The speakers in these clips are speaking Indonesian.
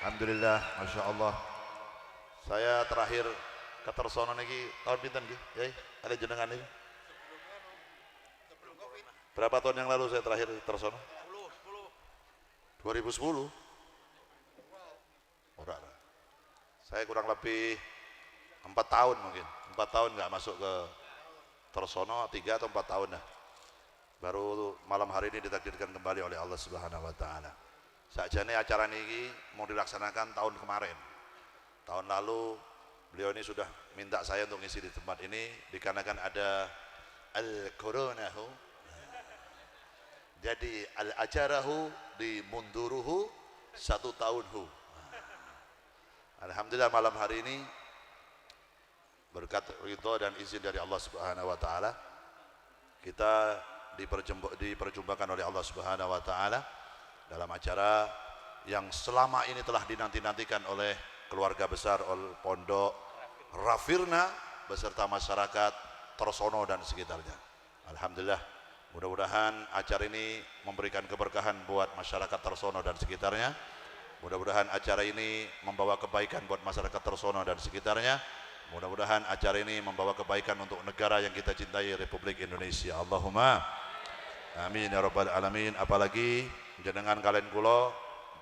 Alhamdulillah, Masya Allah. Saya terakhir ke Tersono niki tahun pinten nggih? Yai, ada jenengan niki. Berapa tahun yang lalu saya terakhir ke Tersono? 2010. Ora. Saya kurang lebih 4 tahun mungkin. 4 tahun nggak masuk ke Tersono, 3 atau 4 tahun dah. Baru malam hari ini ditakdirkan kembali oleh Allah Subhanahu wa taala. Sakjane acara ini mau dilaksanakan tahun kemarin. Tahun lalu beliau ini sudah minta saya untuk ngisi di tempat ini dikarenakan ada al-coronahu. Jadi al-ajarahu dimunduruhu 1 tahunhu. Alhamdulillah malam hari ini berkat ridha dan izin dari Allah Subhanahu wa taala kita diperjumpakan oleh Allah Subhanahu wa taala dalam acara yang selama ini telah dinanti-nantikan oleh keluarga besar Pondok Rafirna beserta masyarakat Tersono dan sekitarnya. Alhamdulillah, mudah-mudahan acara ini memberikan keberkahan buat masyarakat Tersono dan sekitarnya. Mudah-mudahan acara ini membawa kebaikan buat masyarakat Tersono dan sekitarnya. Mudah-mudahan acara ini membawa kebaikan untuk negara yang kita cintai, Republik Indonesia. Allahumma amin ya rabbal alamin. Apalagi jenengan kalian kula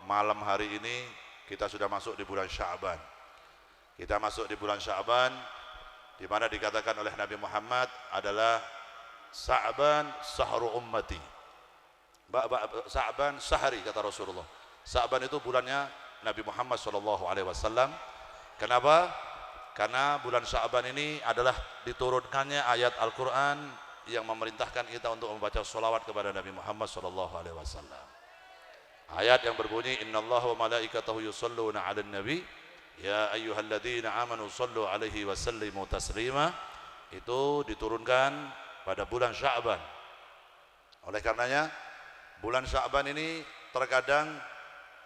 malam hari ini kita sudah masuk di bulan Sya'ban. Kita masuk di bulan Sya'ban di mana dikatakan oleh Nabi Muhammad adalah Sya'ban sahru ummati. Sya'ban sahari kata Rasulullah. Sya'ban itu bulannya Nabi Muhammad SAW. Kenapa? Karena bulan Sya'ban ini adalah diturunkannya ayat Al-Quran yang memerintahkan kita untuk membaca sholawat kepada Nabi Muhammad SAW. Ayat yang berbunyi innallaha wa malaikatahu yusholluna 'alan nabi ya ayyuhalladzina amanu shollu 'alaihi wa sallimu taslima. Itu diturunkan pada bulan Sya'ban. Oleh karenanya bulan Sya'ban ini terkadang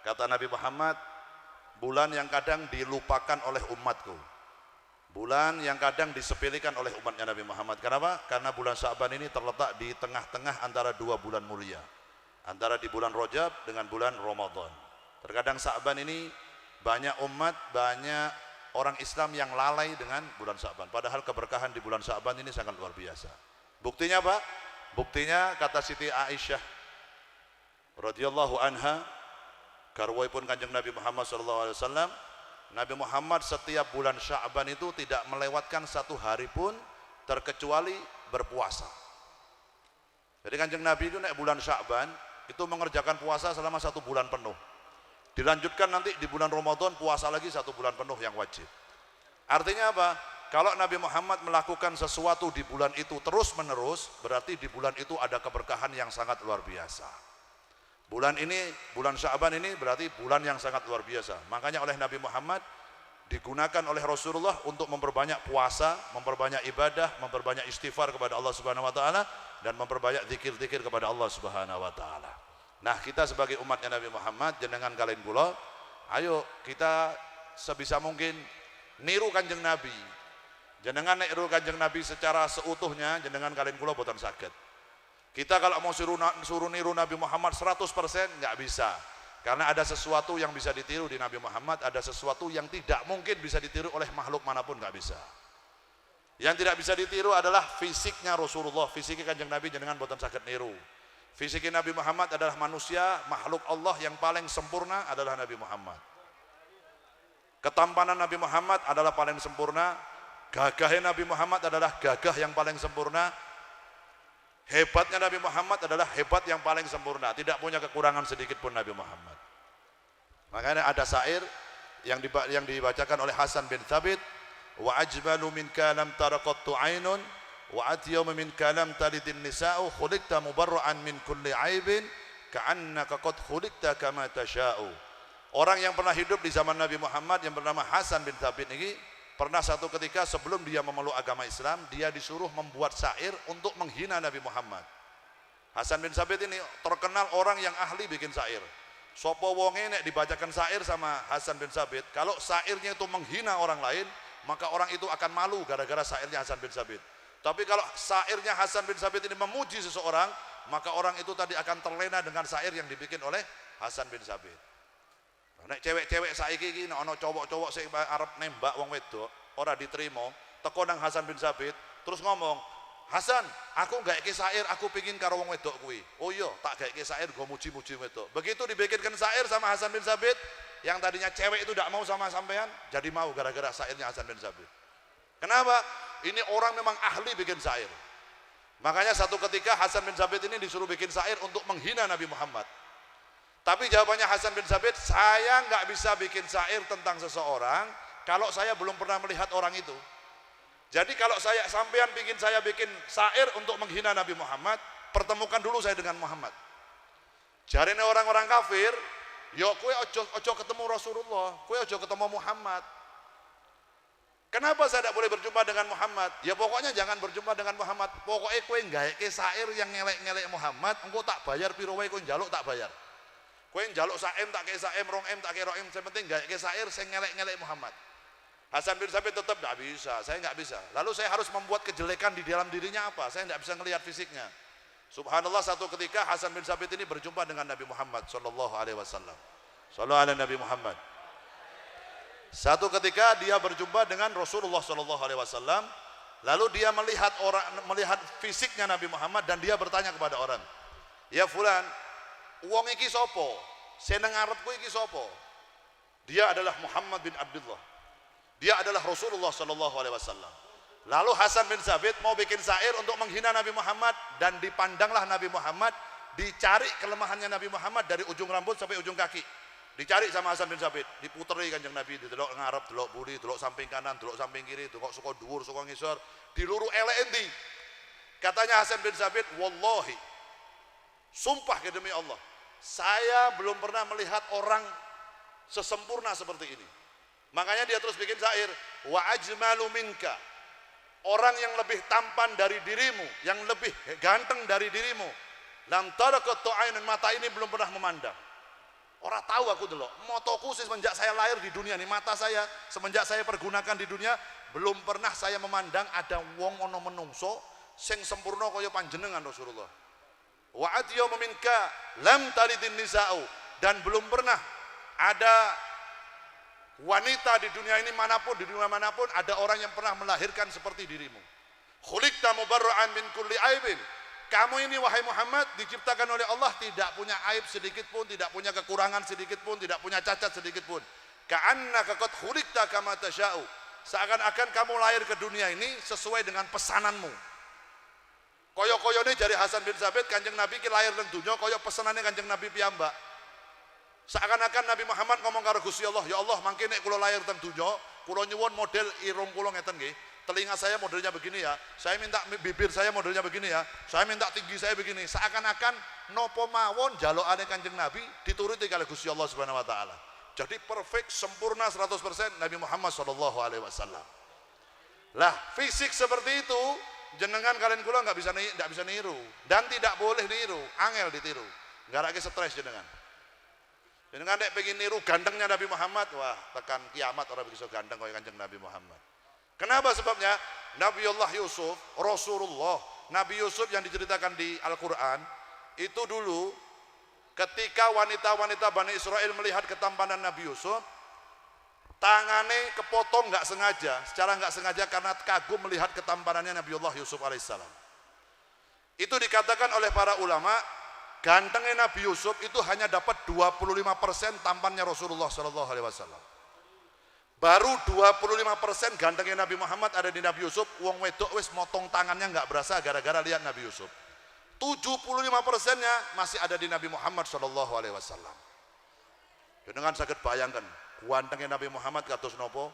kata Nabi Muhammad bulan yang kadang dilupakan oleh umatku, bulan yang kadang disepelekan oleh umatnya Nabi Muhammad. Kenapa? Karena bulan Sya'ban ini terletak di tengah-tengah antara 2 bulan mulia, antara di bulan Rajab dengan bulan Ramadan. Terkadang Sya'ban ini banyak umat, banyak orang Islam yang lalai dengan bulan Sya'ban, padahal keberkahan di bulan Sya'ban ini sangat luar biasa. Buktinya apa? Buktinya kata Siti Aisyah radhiyallahu anha, garwaipun Kanjeng Nabi Muhammad SAW, Nabi Muhammad setiap bulan Sya'ban itu tidak melewatkan 1 hari pun terkecuali berpuasa. Jadi Kanjeng Nabi itu naik bulan Sya'ban itu mengerjakan puasa selama 1 bulan penuh. Dilanjutkan nanti di bulan Ramadan puasa lagi 1 bulan penuh yang wajib. Artinya apa? Kalau Nabi Muhammad melakukan sesuatu di bulan itu terus menerus, berarti di bulan itu ada keberkahan yang sangat luar biasa. Bulan ini, bulan Sya'ban ini berarti bulan yang sangat luar biasa. Makanya oleh Nabi Muhammad digunakan oleh Rasulullah untuk memperbanyak puasa, memperbanyak ibadah, memperbanyak istighfar kepada Allah Subhanahu wa taala dan memperbanyak zikir-zikir kepada Allah Subhanahu wa taala. Nah, kita sebagai umatnya Nabi Muhammad, jenengan kalian kula, ayo kita sebisa mungkin niru Kanjeng Nabi. Jenengan niru Kanjeng Nabi secara seutuhnya, jenengan kalian kula boten saged. Kita kalau mau suruh niru Nabi Muhammad 100% nggak bisa, karena ada sesuatu yang bisa ditiru di Nabi Muhammad, ada sesuatu yang tidak mungkin bisa ditiru oleh makhluk manapun, nggak bisa. Yang tidak bisa ditiru adalah fisiknya Rasulullah, fisiknya Kanjeng Nabi jenengan boten saged niru. Fisiknya Nabi Muhammad adalah manusia, makhluk Allah yang paling sempurna adalah Nabi Muhammad. Ketampanan Nabi Muhammad adalah paling sempurna, gagahnya Nabi Muhammad adalah gagah yang paling sempurna. Hebatnya Nabi Muhammad adalah hebat yang paling sempurna, tidak punya kekurangan sedikit pun Nabi Muhammad. Makanya ada syair yang dibacakan oleh Hasan bin Thabit, wa ajmalu min kalam taraqattu ainun wa atyam min kalam talidin nisa'u khuliqta mubarra'an min kulli aibin ka'annaka qad khuliqta kama tasha'u. Orang yang pernah hidup di zaman Nabi Muhammad yang bernama Hasan bin Thabit ini pernah satu ketika sebelum dia memeluk agama Islam, dia disuruh membuat syair untuk menghina Nabi Muhammad. Hasan bin Thabit ini terkenal orang yang ahli bikin syair. Sopo wonge nek dibacakan syair sama Hasan bin Thabit, kalau syairnya itu menghina orang lain, maka orang itu akan malu gara-gara syairnya Hasan bin Thabit. Tapi kalau syairnya Hasan bin Thabit ini memuji seseorang, maka orang itu tadi akan terlena dengan syair yang dibikin oleh Hasan bin Thabit. Nek cewek-cewek saiki iki nek ana cowok-cowok sing arep nembak wong wedok, ora diterima, teko nang Hasan bin Sabit, terus ngomong, "Hasan, aku gak iki syair, aku pengin karo wong wedok kuwi." "Oh iya, tak gaeke syair go muji-muji wedok." Begitu dibikinkan syair sama Hasan bin Sabit, yang tadinya cewek itu tidak mau sama sampean, jadi mau gara-gara syairnya Hasan bin Sabit. Kenapa? Ini orang memang ahli bikin syair. Makanya satu ketika Hasan bin Sabit ini disuruh bikin syair untuk menghina Nabi Muhammad. Tapi jawabannya Hasan bin Sabit, saya nggak bisa bikin syair tentang seseorang kalau saya belum pernah melihat orang itu. Jadi kalau sampean bikin saya bikin syair untuk menghina Nabi Muhammad, pertemukan dulu saya dengan Muhammad. Jarine orang-orang kafir, yo kue ojo ketemu Rasulullah, kue ojo ketemu Muhammad. Kenapa saya tidak boleh berjumpa dengan Muhammad? Ya pokoknya jangan berjumpa dengan Muhammad. Pokoknya kue nggaeke syair yang ngelek-ngelek Muhammad, engko tak bayar piro wae, kue njaluk tak bayar. Kue njaluk saem tak kei saem, rong em tak kei rong em, yang penting nggaeke syair sing ngelek-ngelek Muhammad. Hasan bin Sabit tetap tidak bisa, saya nggak bisa. Lalu saya harus membuat kejelekan di dalam dirinya apa? Saya nggak bisa melihat fisiknya. Subhanallah, satu ketika Hasan bin Sabit ini berjumpa dengan Nabi Muhammad sallallahu alaihi wasallam. Sallallahu alaihi Nabi Muhammad. Satu ketika dia berjumpa dengan Rasulullah sallallahu alaihi wasallam, lalu dia melihat fisiknya Nabi Muhammad dan dia bertanya kepada orang, "Ya fulan, wong iki sapa? Seneng ngarepku iki sapa?" Dia adalah Muhammad bin Abdullah. Dia adalah Rasulullah sallallahu alaihi wasallam. Lalu Hasan bin Sabit mau bikin syair untuk menghina Nabi Muhammad, dan dipandanglah Nabi Muhammad, dicari kelemahannya Nabi Muhammad dari ujung rambut sampai ujung kaki. Dicari sama Hasan bin Sabit, diputeri kanjeng Nabi, didelok ngarep, delok buri, delok samping kanan, delok samping kiri, delok suka dhuwur, suka ngisor, diluru elek endi. Katanya Hasan bin Sabit, "Wallahi, sumpah ke demi Allah, saya belum pernah melihat orang sesempurna seperti ini." Makanya dia terus bikin syair, "Wa ajmalu minka." Orang yang lebih tampan dari dirimu, yang lebih ganteng dari dirimu, lam tarakat ainun, mata ini belum pernah memandang. Orang tahu aku delok, motoku semenjak saya lahir di dunia ini, mata saya semenjak saya pergunakan di dunia, belum pernah saya memandang ada wong ono menungso sing sempurna kaya panjenengan Rasulullah. Wa atiya minka lam talidin nisa'u, dan belum pernah ada wanita di dunia ini manapun, di dunia manapun ada orang yang pernah melahirkan seperti dirimu. Khuliqta mubarra'an min kulli aibin. Kamu ini wahai Muhammad diciptakan oleh Allah tidak punya aib sedikit pun, tidak punya kekurangan sedikit pun, tidak punya cacat sedikit pun. Ka'annaka qad khuliqta kama tasya'u. Seakan-akan kamu lahir ke dunia ini sesuai dengan pesananmu. Koyo-koyone dari Hasan bin Sabit, Kanjeng Nabi ki lahir nang dunya kaya pesanane Kanjeng Nabi piyambak. Seakan-akan Nabi Muhammad ngomong karo Gusti Allah, "Ya Allah, mangke nek kula lahir teng dunya, kula nyuwun model irung kula ngeten nggih. Telinga saya modelnya begini ya, saya minta bibir saya modelnya begini ya, saya minta tinggi saya begini." Seakan-akan nopo mawon jalukane Kanjeng Nabi dituruti kalih Gusti Allah Subhanahu wa taala. Jadi perfect, sempurna 100% Nabi Muhammad sallallahu alaihi wasallam. Lah, fisik seperti itu jenengan kalian kula nggak bisa niru dan tidak boleh niru, angel ditiru. Garake stres jenengan. Jenengan nek pengen niru gantengnya Nabi Muhammad, wah tekan kiamat orang bisa ganteng kaya Kanjeng Nabi Muhammad. Kenapa sebabnya? Nabiullah Yusuf, Rasulullah, Nabi Yusuf yang diceritakan di Al-Quran, itu dulu ketika wanita-wanita Bani Israel melihat ketampanan Nabi Yusuf, tangannya kepotong nggak sengaja, secara nggak sengaja karena kagum melihat ketampanannya Nabiullah Yusuf alaihissalam. Itu dikatakan oleh para ulama, gantengnya Nabi Yusuf itu hanya dapat 25% tampannya Rasulullah Shallallahu Alaihi Wasallam. Baru 25% gantengnya Nabi Muhammad ada di Nabi Yusuf. Wong wedok wis motong tangannya nggak berasa gara-gara lihat Nabi Yusuf. 75%-nya masih ada di Nabi Muhammad Shallallahu Alaihi Wasallam. Dengan sakit bayangkan, gantengnya Nabi Muhammad kados nopo,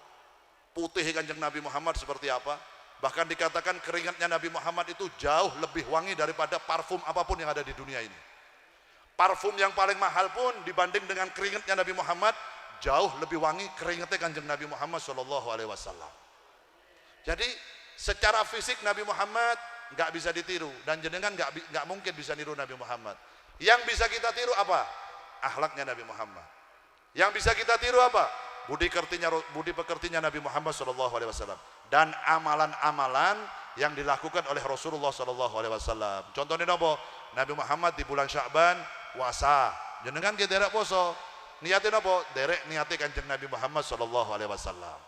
putih Kanjeng Nabi Muhammad seperti apa. Bahkan dikatakan keringatnya Nabi Muhammad itu jauh lebih wangi daripada parfum apapun yang ada di dunia ini. Parfum yang paling mahal pun dibanding dengan keringatnya Nabi Muhammad jauh lebih wangi keringatnya Kanjeng Nabi Muhammad Shallallahu Alaihi Wasallam. Jadi secara fisik Nabi Muhammad nggak bisa ditiru, dan jenengan nggak mungkin bisa niru Nabi Muhammad. Yang bisa kita tiru apa? Akhlaknya Nabi Muhammad. Yang bisa kita tiru apa? Budi pekertinya Nabi Muhammad Shallallahu Alaihi Wasallam, dan amalan-amalan yang dilakukan oleh Rasulullah Shallallahu Alaihi Wasallam. Contohnya apa? Nabi Muhammad di bulan Sya'ban puasa. Jenengan kita poso. Niatin apa? Derek niati Kanjeng Nabi Muhammad sallallahu alaihi wasallam.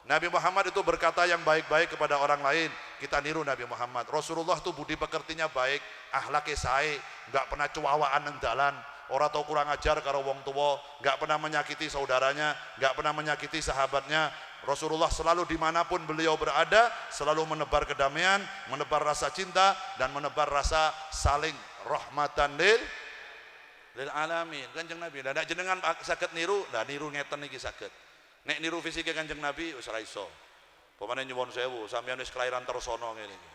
Nabi Muhammad itu berkata yang baik-baik kepada orang lain, kita niru Nabi Muhammad. Rasulullah itu budi pekertinya baik, akhlaknya sae, enggak pernah cuawaan nang dalan, ora tau kurang ajar karo wong tua, enggak pernah menyakiti saudaranya, enggak pernah menyakiti sahabatnya. Rasulullah selalu dimanapun beliau berada, selalu menebar kedamaian, menebar rasa cinta, dan menebar rasa saling rahmatan lil alamin. Kanjeng Nabi, nek jenengan saged niru, lah niru ngeten iki saged. Nek niru fisike Kanjeng Nabi wis ora iso. Pemane nyuwun sewu, sampeyan wis kelairan tersana ngene iki.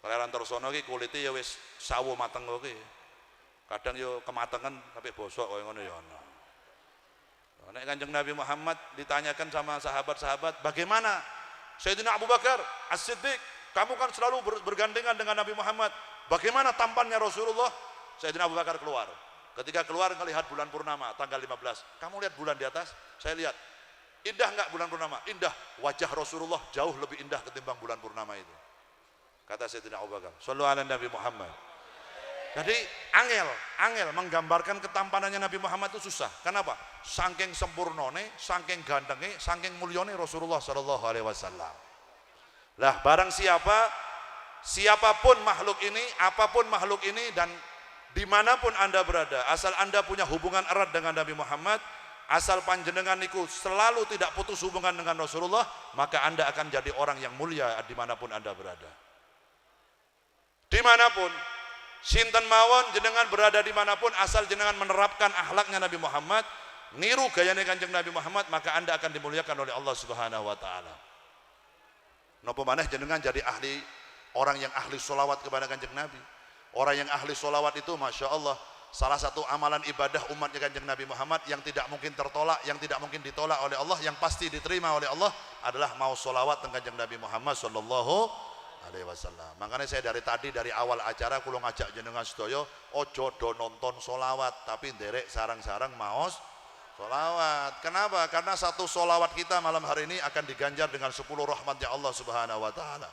Kelairan tersana iki kulite ya wis sawo mateng kok iki. Kadang yo kematengan tapi bosok kaya ngono ya ana. Nek Kanjeng Nabi Muhammad ditanyakan sama sahabat-sahabat, bagaimana Sayyidina Abu Bakar As-Siddiq, kamu kan selalu bergandengan dengan Nabi Muhammad, bagaimana tampannya Rasulullah? Sayyidina Abu Bakar keluar. Ketika keluar melihat bulan purnama tanggal 15, kamu lihat bulan di atas? Saya lihat. Indah enggak bulan purnama? Indah. Wajah Rasulullah jauh lebih indah ketimbang bulan purnama itu. Kata Sayyidina Abu Bakar, sallu ala Nabi Muhammad. Jadi angel menggambarkan ketampanannya Nabi Muhammad itu susah. Kenapa? Saking sempurnone, saking gantenge, saking mulyane Rasulullah sallallahu alaihi wasallam. Lah barang siapapun makhluk ini, apapun makhluk ini, dan dimanapun Anda berada, asal Anda punya hubungan erat dengan Nabi Muhammad, asal panjenengan niku selalu tidak putus hubungan dengan Rasulullah, maka Anda akan jadi orang yang mulia dimanapun Anda berada. Dimanapun, sinten mawon jenengan berada dimanapun, asal jenengan menerapkan akhlaknya Nabi Muhammad, niru gayanya Kanjeng Nabi Muhammad, maka Anda akan dimuliakan oleh Allah Subhanahu wa taala. Napa maneh jenengan jadi orang yang ahli sholawat kepada Kanjeng Nabi. Orang yang ahli sholawat itu Masya Allah, salah satu amalan ibadah umatnya Kanjeng Nabi Muhammad yang tidak mungkin tertolak, yang tidak mungkin ditolak oleh Allah, yang pasti diterima oleh Allah adalah mau sholawat dengan Kanjeng Nabi Muhammad sallallahu alaihi wasallam. Makanya saya dari awal acara kula ngajak jenengan sedaya ojo do nonton sholawat, tapi nderek sarang-sarang maos sholawat. Kenapa? Karena satu sholawat kita malam hari ini akan diganjar dengan 10 rahmatnya Allah Subhanahu wa taala.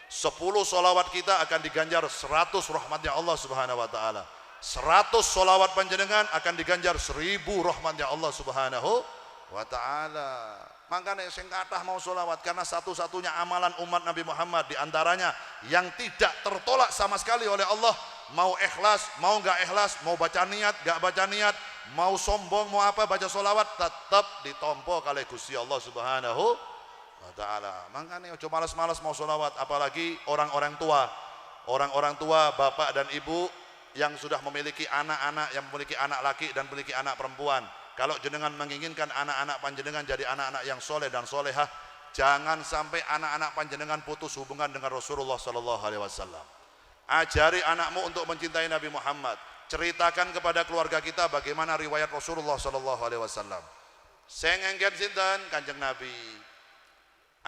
10 sholawat kita akan diganjar 100 rahmatnya Allah Subhanahu wa taala. 100 sholawat panjenengan akan diganjar 1000 rahmatnya Allah Subhanahu wa taala. Makanya sing kathah mau sholawat, karena satu-satunya amalan umat Nabi Muhammad diantaranya yang tidak tertolak sama sekali oleh Allah, mau ikhlas, mau enggak ikhlas, mau baca niat, enggak baca niat, mau sombong, mau apa, baca sholawat tetap ditompo kali Gusti Allah Subhanahu wa ta'ala. Makanya coba malas-malas mau sholawat, apalagi orang-orang tua, bapak dan ibu yang sudah memiliki anak-anak, yang memiliki anak laki dan memiliki anak perempuan. Kalau jenengan menginginkan anak-anak panjenengan jadi anak-anak yang soleh dan solehah, jangan sampai anak-anak panjenengan putus hubungan dengan Rasulullah sallallahu alaihi wasallam. Ajari anakmu untuk mencintai Nabi Muhammad. Ceritakan kepada keluarga kita bagaimana riwayat Rasulullah sallallahu alaihi wasallam. Sing engken sinten? Kanjeng Nabi.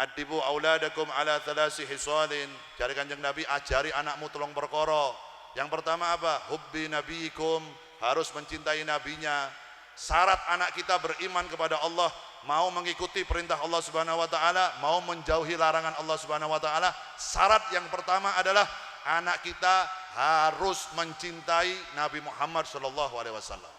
Adibu auladakum ala thalasi hisalin. Jari Kanjeng Nabi, ajari anakmu tolong perkara. Yang pertama apa? Hubbi nabiikum, harus mencintai nabinya. Syarat anak kita beriman kepada Allah, mau mengikuti perintah Allah Subhanahu wa taala, mau menjauhi larangan Allah Subhanahu wa taala. Syarat yang pertama adalah anak kita harus mencintai Nabi Muhammad sallallahu alaihi wasallam.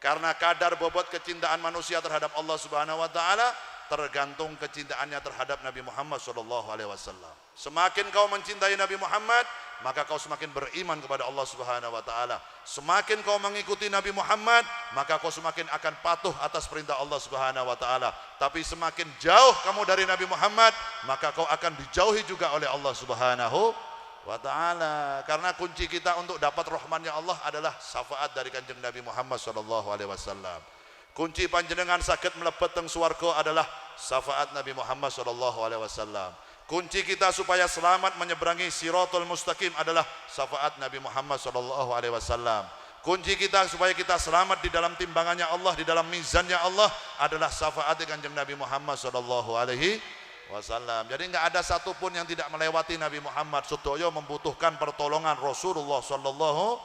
Karena kadar bobot kecintaan manusia terhadap Allah Subhanahu wa taala tergantung kecintaannya terhadap Nabi Muhammad sallallahu alaihi wasallam. Semakin kau mencintai Nabi Muhammad, maka kau semakin beriman kepada Allah Subhanahu wa taala. Semakin kau mengikuti Nabi Muhammad, maka kau semakin akan patuh atas perintah Allah Subhanahu wa taala. Tapi semakin jauh kamu dari Nabi Muhammad, maka kau akan dijauhi juga oleh Allah Subhanahu wa taala. Karena kunci kita untuk dapat rahmatnya Allah adalah syafaat dari Kanjeng Nabi Muhammad sallallahu alaihi wasallam. Kunci panjenengan sakit melebet teng swarga adalah syafaat Nabi Muhammad sallallahu alaihi wasallam. Kunci kita supaya selamat menyeberangi Siratul Mustaqim adalah syafaat Nabi Muhammad sallallahu alaihi wasallam. Kunci kita supaya kita selamat di dalam timbangannya Allah, di dalam mizannya Allah adalah syafaat Kanjeng Nabi Muhammad sallallahu alaihi wasallam. Jadi enggak ada satupun yang tidak melewati Nabi Muhammad. Sedaya membutuhkan pertolongan Rasulullah sallallahu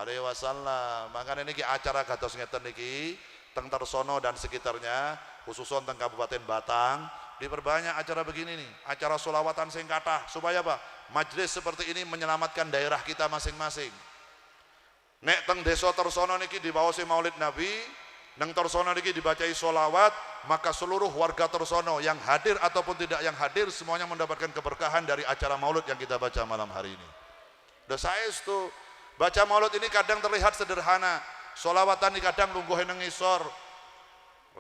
alaihi wasallam. Makanya niki acara kados ngeten niki teng Tersono dan sekitarnya, khususnya teng Kabupaten Batang, diperbanyak acara begini nih, acara sholawatan sing kathah, supaya apa? Majelis seperti ini menyelamatkan daerah kita masing-masing. Nek teng desa Tersono niki dibawosi Maulid Nabi, Nang Torsono niki dibacai solawat, maka seluruh warga Torsono yang hadir ataupun tidak yang hadir semuanya mendapatkan keberkahan dari acara maulud yang kita baca malam hari ini. Udah saya itu baca maulud ini kadang terlihat sederhana, solawatan ini kadang lungguh nang ngisor,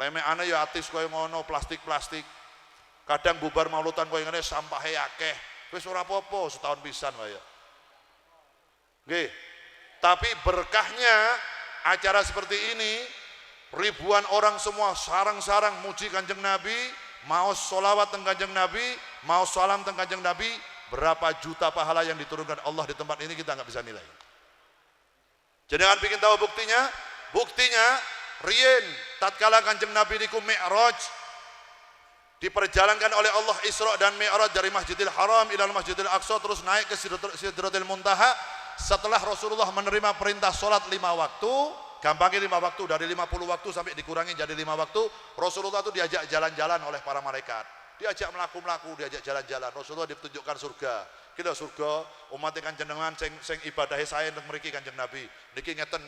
lemekane ya atis koyo ngono, plastik-plastik. Kadang bubar mauludan koyo ngene sampahe akeh. Wis ora apa-apa setahun pisan wae. Nggih. Tapi berkahnya acara seperti ini, ribuan orang semua sarang-sarang muji Kanjeng Nabi, mau sholawat teng Kanjeng Nabi, mau salam teng Kanjeng Nabi, berapa juta pahala yang diturunkan Allah di tempat ini kita nggak bisa nilai. Jangan bikin tahu buktinya? Buktinya riyen tatkala Kanjeng Nabi niku Mi'raj, diperjalankan oleh Allah Isra dan Mi'raj dari Masjidil Haram ila Masjidil Aqsa, terus naik ke Sidratil Muntaha. Setelah Rasulullah menerima perintah sholat 5 waktu, gampangnya 5 waktu, dari 50 waktu sampai dikurangi jadi 5 waktu, Rasulullah itu diajak jalan-jalan oleh para malaikat, diajak melaku-melaku, diajak jalan-jalan. Rasulullah ditunjukkan surga. Kita surga umat Kanjeng jenengan sing ibadahe saya untuk mriki Kanjeng Nabi niki ngeten.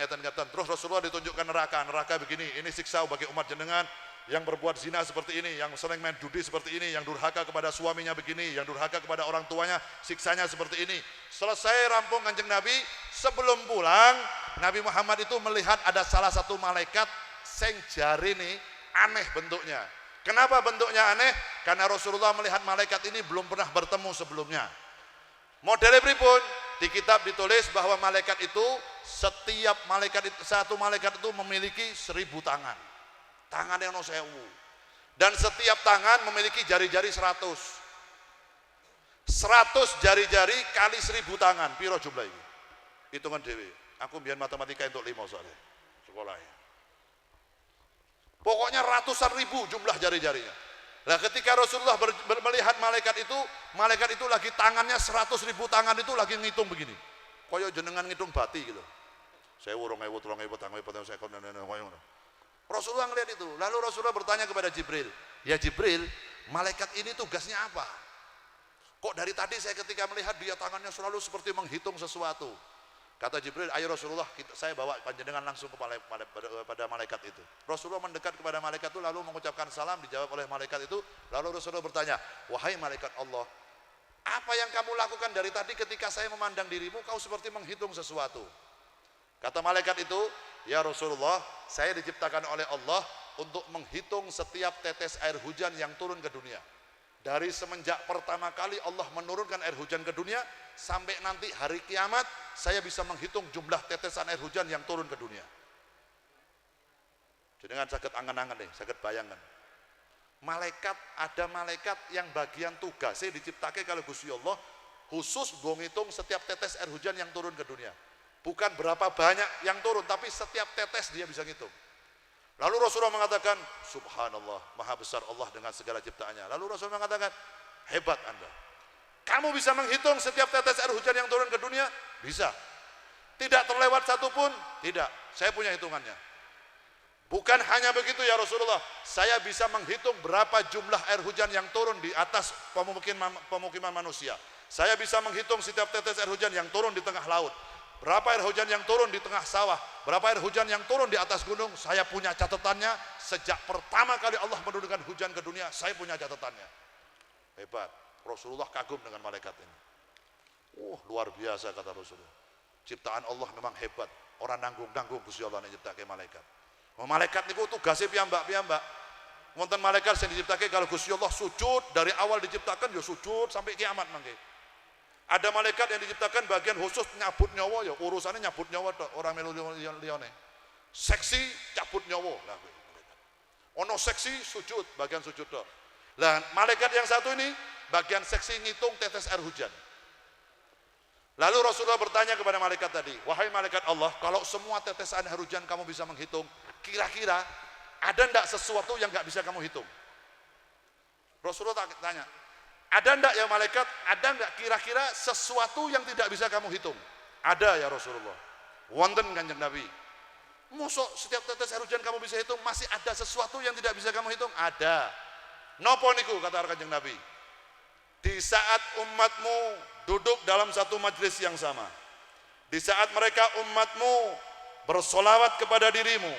Terus Rasulullah ditunjukkan neraka begini, ini siksa bagi umat jenengan yang berbuat zina seperti ini, yang sering main judi seperti ini, yang durhaka kepada suaminya begini, yang durhaka kepada orang tuanya, siksanya seperti ini. Selesai rampung Kanjeng Nabi, sebelum pulang Nabi Muhammad itu melihat ada salah satu malaikat sing jari ini aneh bentuknya. Kenapa bentuknya aneh? Karena Rasulullah melihat malaikat ini belum pernah bertemu sebelumnya. Modelnya pripun? Di kitab ditulis bahwa malaikat itu, setiap malaikat itu, satu malaikat itu memiliki 1000 tangan. Tangan yang 1000. Dan setiap tangan memiliki jari-jari 100. 100 jari-jari kali 1000 tangan. Piro jumlah ini? Hitungan dewe. Aku biar matematika untuk 5 soalnya. Sekolahnya. Pokoknya ratusan ribu jumlah jari-jarinya. Nah ketika Rasulullah melihat malaikat itu lagi tangannya 100.000 tangan itu lagi ngitung begini. Koyo jenengan ngitung bati gitu. 1000, 2000, 3000, 4000, Rasulullah ngelihat itu. Lalu Rasulullah bertanya kepada Jibril, ya Jibril, malaikat ini tugasnya apa? Kok dari tadi saya ketika melihat dia tangannya selalu seperti menghitung sesuatu. Kata Jibril, ayo Rasulullah, saya bawa panjenengan langsung pada malaikat itu. Rasulullah mendekat kepada malaikat itu lalu mengucapkan salam, dijawab oleh malaikat itu. Lalu Rasulullah bertanya, wahai malaikat Allah, apa yang kamu lakukan dari tadi ketika saya memandang dirimu, kau seperti menghitung sesuatu? Kata malaikat itu, ya Rasulullah, saya diciptakan oleh Allah untuk menghitung setiap tetes air hujan yang turun ke dunia. Dari semenjak pertama kali Allah menurunkan air hujan ke dunia, sampai nanti hari kiamat, saya bisa menghitung jumlah tetesan air hujan yang turun ke dunia. Jadi dengan sakit angan-angan nih, sakit bayangan. Malaikat, ada malaikat yang bagian tugasnya diciptakan kalau Gusti Allah, khusus menghitung setiap tetes air hujan yang turun ke dunia. Bukan berapa banyak yang turun, tapi setiap tetes dia bisa ngitung. Lalu Rasulullah mengatakan, subhanallah, maha besar Allah dengan segala ciptaannya. Lalu Rasulullah mengatakan, hebat Anda. Kamu bisa menghitung setiap tetes air hujan yang turun ke dunia? Bisa. Tidak terlewat satupun? Tidak. Saya punya hitungannya. Bukan hanya begitu ya Rasulullah, saya bisa menghitung berapa jumlah air hujan yang turun di atas pemukiman manusia. Saya bisa menghitung setiap tetes air hujan yang turun di tengah laut. Berapa air hujan yang turun di tengah sawah, berapa air hujan yang turun di atas gunung, saya punya catatannya. Sejak pertama kali Allah menurunkan hujan ke dunia, saya punya catatannya. Hebat. Rasulullah kagum dengan malaikat ini. Luar biasa kata Rasulullah. Ciptaan Allah memang hebat. Orang nanggung-nanggung Gusti Allah yang nyiptake malaikat. Malaikat niku tugasnya piyambak-piyambak. Wonten malaikat sing diciptake kalau Gusti Allah sujud dari awal diciptakan ya sujud sampai kiamat mangke. Ada malaikat yang diciptakan bagian khusus nyabut nyawa ya, urusannya nyabut nyawa tok, orang melu liyane. Seksi cabut nyawa. Lah ono seksi sujud, bagian sujud tok. Lah malaikat yang satu ini bagian seksi ngitung tetes air hujan. Lalu Rasulullah bertanya kepada malaikat tadi, wahai malaikat Allah, kalau semua tetesan air hujan kamu bisa menghitung, kira-kira ada enggak sesuatu yang enggak bisa kamu hitung? Rasulullah tanya, ada enggak ya malaikat, ada enggak kira-kira sesuatu yang tidak bisa kamu hitung? Ada ya Rasulullah. Wonten Kanjeng Nabi. Mosok setiap tetes air hujan kamu bisa hitung, masih ada sesuatu yang tidak bisa kamu hitung? Ada. Nopo niku kata Kanjeng Nabi. Di saat umatmu duduk dalam satu majelis yang sama, di saat mereka umatmu bersolawat kepada dirimu,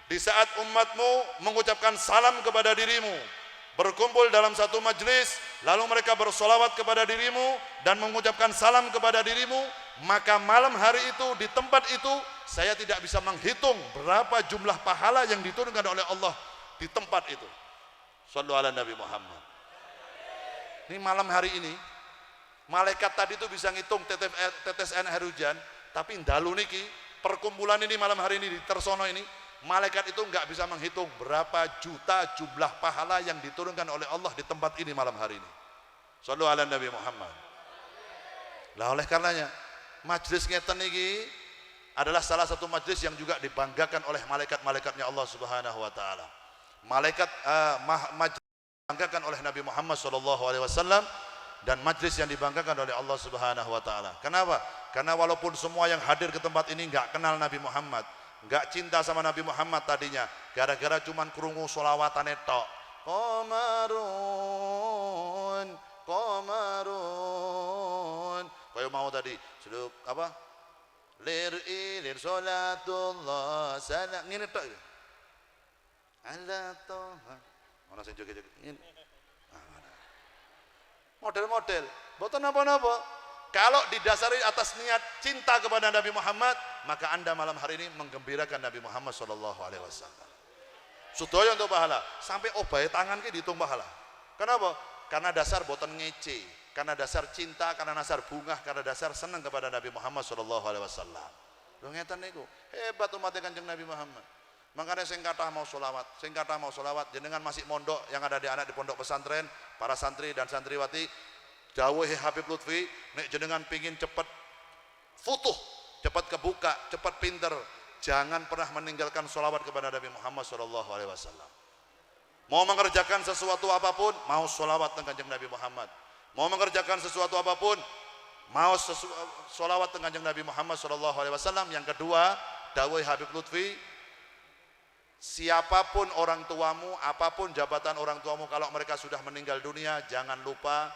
Di saat umatmu mengucapkan salam kepada dirimu, berkumpul dalam satu majlis, lalu mereka bersolawat kepada dirimu dan mengucapkan salam kepada dirimu, maka malam hari itu di tempat itu saya tidak bisa menghitung berapa jumlah pahala yang diturunkan oleh Allah di tempat itu. Shallu ala Nabi Muhammad. Ini malam hari ini malaikat tadi itu bisa ngitung tetes air hujan, tapi ndalu niki perkumpulan ini malam hari ini di Tersono ini, malaikat itu nggak bisa menghitung berapa juta jumlah pahala yang diturunkan oleh Allah di tempat ini malam hari ini. Shallu ala Nabi Muhammad. Lah oleh karenanya majlis ngeten iki adalah salah satu majlis yang juga dibanggakan oleh malaikat-malaikatnya Allah Subhanahu wa taala. Majlis dibanggakan oleh Nabi Muhammad SAW dan majlis yang dibanggakan oleh Allah Subhanahu wa taala. Kenapa? Karena walaupun semua yang hadir ke tempat ini enggak kenal Nabi Muhammad, enggak cinta sama Nabi Muhammad tadinya, gara-gara cuman krungu sholawatane tok. Qamarun, qamarun. Kayak mau tadi, sudah apa? Lir sholatullah salam ngene tok. Allah Tuhan. Mana sing joget-joget ngene. Model-model, mboten napa-napa. Kalau didasari atas niat cinta kepada Nabi Muhammad, maka Anda malam hari ini menggembirakan Nabi Muhammad SAW. Sudaya untuk pahala, sampai obahe tangan ki dihitung pahala. Kenapa? Karena dasar boten ngece, karena dasar cinta, karena dasar bunga, karena dasar senang kepada Nabi Muhammad SAW. Lho ngeten niku, hebat umat Kanjeng Nabi Muhammad. Makanya sing kathah mau sholawat, jenengan masih mondok yang ada di anak di pondok pesantren, para santri dan santriwati, dawuhe Habib Lutfi, nek jenengan pingin cepet futuh, cepet kebuka, cepet pinter, jangan pernah meninggalkan sholawat kepada Nabi Muhammad SAW. Mau mengerjakan sesuatu apapun, mau sholawat dengan Kanjeng Nabi Muhammad. Mau mengerjakan sesuatu apapun, mau sholawat dengan Kanjeng Nabi Muhammad SAW. Yang kedua, dawuh Habib Lutfi, siapapun orang tuamu, apapun jabatan orang tuamu, kalau mereka sudah meninggal dunia, jangan lupa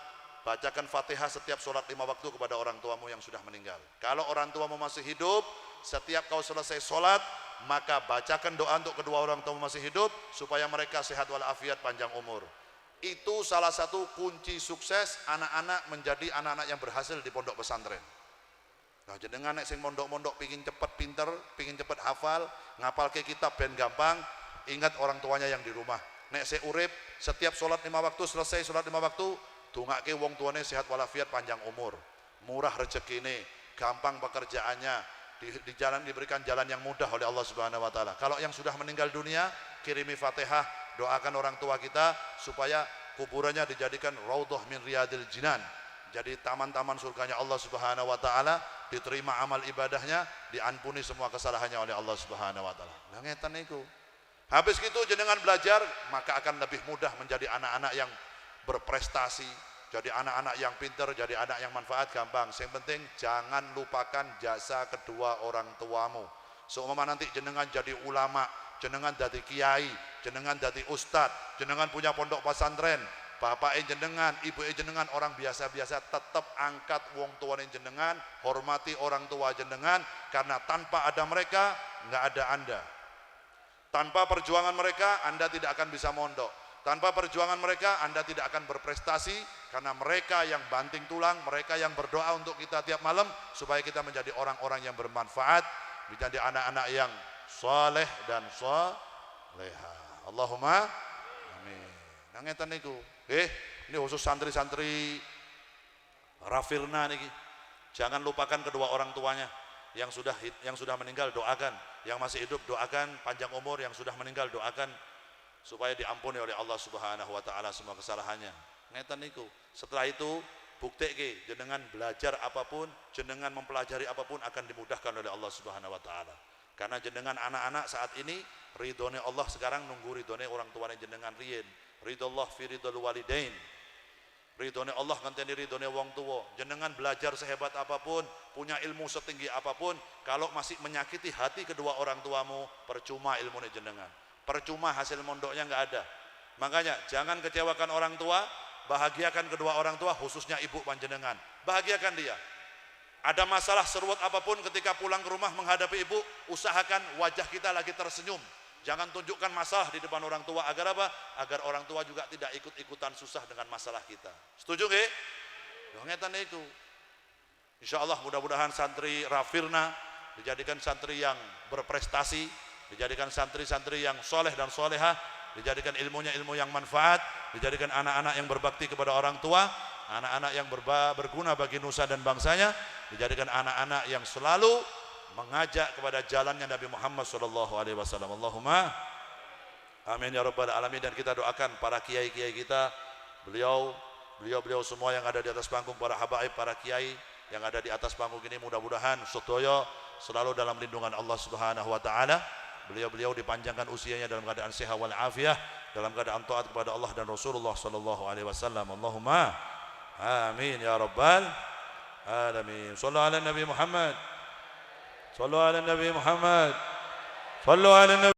bacakan Fatihah setiap sholat 5 waktu kepada orang tuamu yang sudah meninggal. Kalau orang tuamu masih hidup, setiap kau selesai sholat, maka bacakan doa untuk kedua orang tuamu masih hidup, supaya mereka sehat walafiat, panjang umur. Itu salah satu kunci sukses anak-anak menjadi anak-anak yang berhasil di pondok pesantren. Nah, jenengan nek sing mondok-mondok pingin cepet pinter, pingin cepet hafal, ngapal ke kitab ben gampang, ingat orang tuanya yang di rumah. Nek saya urip, setiap sholat 5 waktu, selesai sholat 5 waktu, dongake wong tuane sehat walafiat, panjang umur, murah rezekine, gampang pekerjaannya, di jalan diberikan jalan yang mudah oleh Allah Subhanahu wa taala. Kalau yang sudah meninggal dunia, kirimi Fatihah, doakan orang tua kita supaya kuburannya dijadikan raudhah min riyadil jinan. Jadi taman-taman surganya Allah Subhanahu wa taala, diterima amal ibadahnya, diampuni semua kesalahannya oleh Allah Subhanahu wa taala. Lah ngeten niku. Habis gitu jenengan belajar, maka akan lebih mudah menjadi anak-anak yang berprestasi, jadi anak-anak yang pintar, jadi anak yang manfaat gampang. Yang penting jangan lupakan jasa kedua orang tuamu. Seumpama nanti jenengan jadi ulama, jenengan jadi kiai, jenengan jadi ustadz, jenengan punya pondok pesantren, bapak jenengan, ibu jenengan orang biasa-biasa, tetap angkat wong tua jenengan, hormati orang tua jenengan, karena tanpa ada mereka nggak ada Anda. Tanpa perjuangan mereka Anda tidak akan bisa mondok. Tanpa perjuangan mereka Anda tidak akan berprestasi, karena mereka yang banting tulang, mereka yang berdoa untuk kita tiap malam supaya kita menjadi orang-orang yang bermanfaat, menjadi anak-anak yang saleh dan saleha. Allahumma amin. Nah ngeten niku. Ini khusus santri-santri Rafirna niki. Jangan lupakan kedua orang tuanya yang sudah meninggal, doakan. Yang masih hidup doakan panjang umur, yang sudah meninggal doakan supaya diampuni oleh Allah Subhanahu wa taala semua kesalahannya. Ngeten niku. Setelah itu buktike jenengan belajar apapun, jenengan mempelajari apapun akan dimudahkan oleh Allah Subhanahu wa taala. Karena jenengan anak-anak saat ini ridhone Allah sekarang nunggu ridhone orang tuane jenengan riyen. Ridullah fi ridul walidain. Ridhone Allah ngenteni ridhone wong tua. Jenengan belajar sehebat apapun, punya ilmu setinggi apapun, kalau masih menyakiti hati kedua orang tuamu, percuma ilmu jenengan. Percuma hasil mondoknya nggak ada. Makanya jangan kecewakan orang tua, bahagiakan kedua orang tua, khususnya ibu panjenengan. Bahagiakan dia. Ada masalah seruat apapun ketika pulang ke rumah menghadapi ibu, usahakan wajah kita lagi tersenyum. Jangan tunjukkan masalah di depan orang tua. Agar apa? Agar orang tua juga tidak ikut-ikutan susah dengan masalah kita. Setuju nggih? Ngetan itu. Insya Allah mudah-mudahan santri Rafirna dijadikan santri yang berprestasi, dijadikan santri-santri yang soleh dan solehah, dijadikan ilmunya ilmu yang manfaat, dijadikan anak-anak yang berbakti kepada orang tua, anak-anak yang berguna bagi nusa dan bangsanya, dijadikan anak-anak yang selalu mengajak kepada jalannya Nabi Muhammad SAW. Allahumma amin ya rabbal alamin. Dan kita doakan para kiai-kiai kita, beliau semua yang ada di atas panggung, para habaib, para kiai yang ada di atas panggung ini, mudah-mudahan sedaya selalu dalam lindungan Allah Subhanahu wa taala. Beliau dipanjangkan usianya dalam keadaan sehat wal afiah, dalam keadaan taat kepada Allah dan Rasulullah SAW. Allahumma amin ya rabbal alamin. Shallu ala Nabi Muhammad. Sallu ala Nabi Muhammad. Sallu ala Nabi